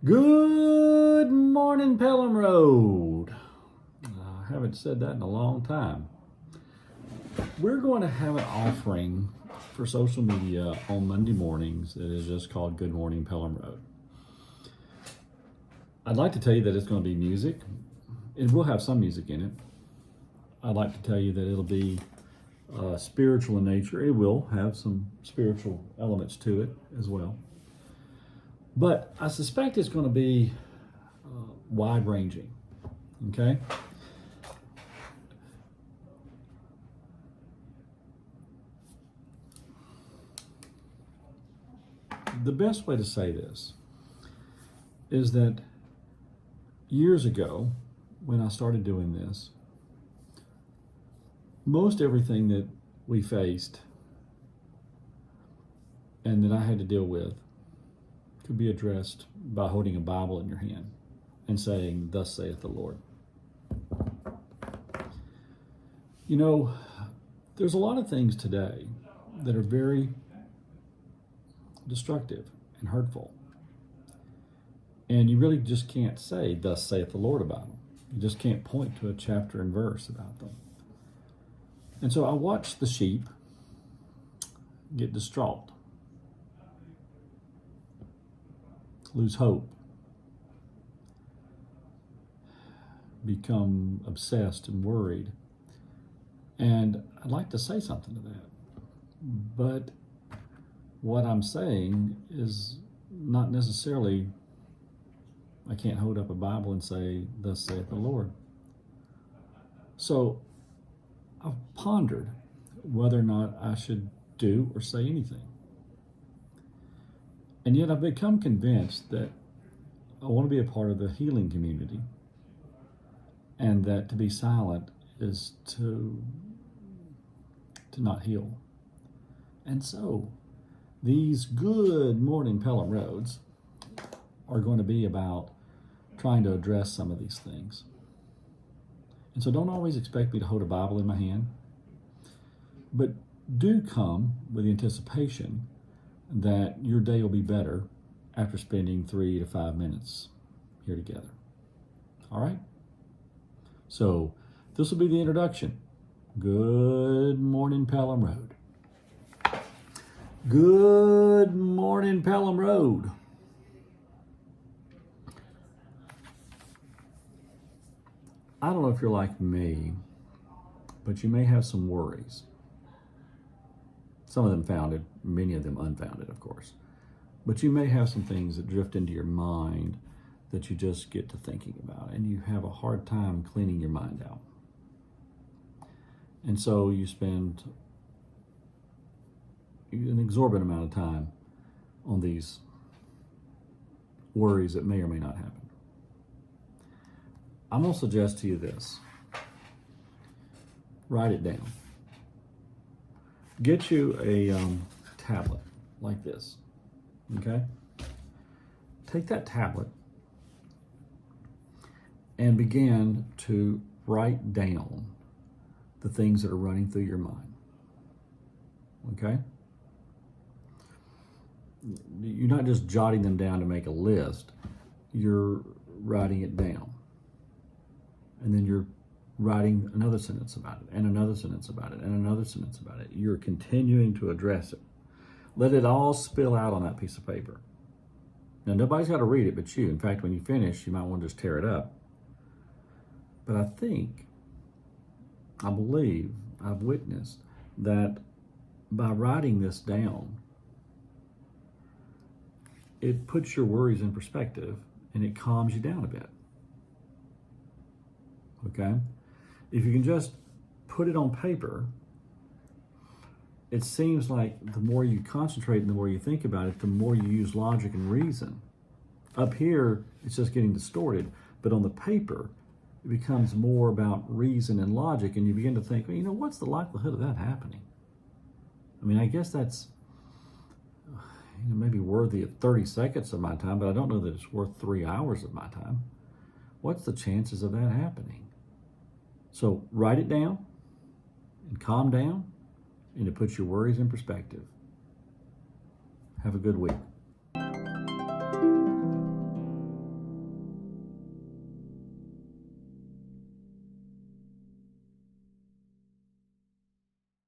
Good morning, Pelham Road. I haven't said that in a long time. We're going to have an offering for social media on Monday mornings that is just called Good Morning Pelham Road. I'd like to tell you that it's going to be music. It will have some music in it. I'd like to tell you that it'll be spiritual in nature. It will have some spiritual elements to it as well. But I suspect it's going to be wide-ranging, okay? The best way to say this is that years ago, when I started doing this, most everything that we faced and that I had to deal with could be addressed by holding a Bible in your hand and saying, "Thus saith the Lord." You know, there's a lot of things today that are very destructive and hurtful. And you really just can't say, "Thus saith the Lord" about them. You just can't point to a chapter and verse about them. And so I watched the sheep get distraught, lose hope, become obsessed and worried. And I'd like to say something to that. But what I'm saying is not necessarily, I can't hold up a Bible and say, "Thus saith the Lord." So I've pondered whether or not I should do or say anything. And yet I've become convinced that I want to be a part of the healing community, and that to be silent is to not heal. And so these Good Morning Pelham Roads are going to be about trying to address some of these things. And so don't always expect me to hold a Bible in my hand, but do come with the anticipation that your day will be better after spending 3 to 5 minutes here together. All right? So this will be the introduction. Good morning, Pelham Road. Good morning, Pelham Road. I don't know if you're like me, but you may have some worries. Some of them founded, many of them unfounded, of course. But you may have some things that drift into your mind that you just get to thinking about, and you have a hard time cleaning your mind out. And so you spend an exorbitant amount of time on these worries that may or may not happen. I'm going to suggest to you this. Write it down. Get you a tablet like this, okay? Take that tablet and begin to write down the things that are running through your mind, okay? You're not just jotting them down to make a list. You're writing it down. And then you're writing another sentence about it, and another sentence about it, and another sentence about it. You're continuing to address it. Let it all spill out on that piece of paper. Now, nobody's got to read it but you. In fact, when you finish, you might want to just tear it up. But I believe, I've witnessed that by writing this down, it puts your worries in perspective and it calms you down a bit. Okay? If you can just put it on paper, it seems like the more you concentrate and the more you think about it, the more you use logic and reason. Up here, it's just getting distorted, but on the paper, it becomes more about reason and logic, and you begin to think, well, what's the likelihood of that happening? I mean, I guess that's maybe worthy of 30 seconds of my time, but I don't know that it's worth 3 hours of my time. What's the chances of that happening? So write it down and calm down, and it puts your worries in perspective. Have a good week.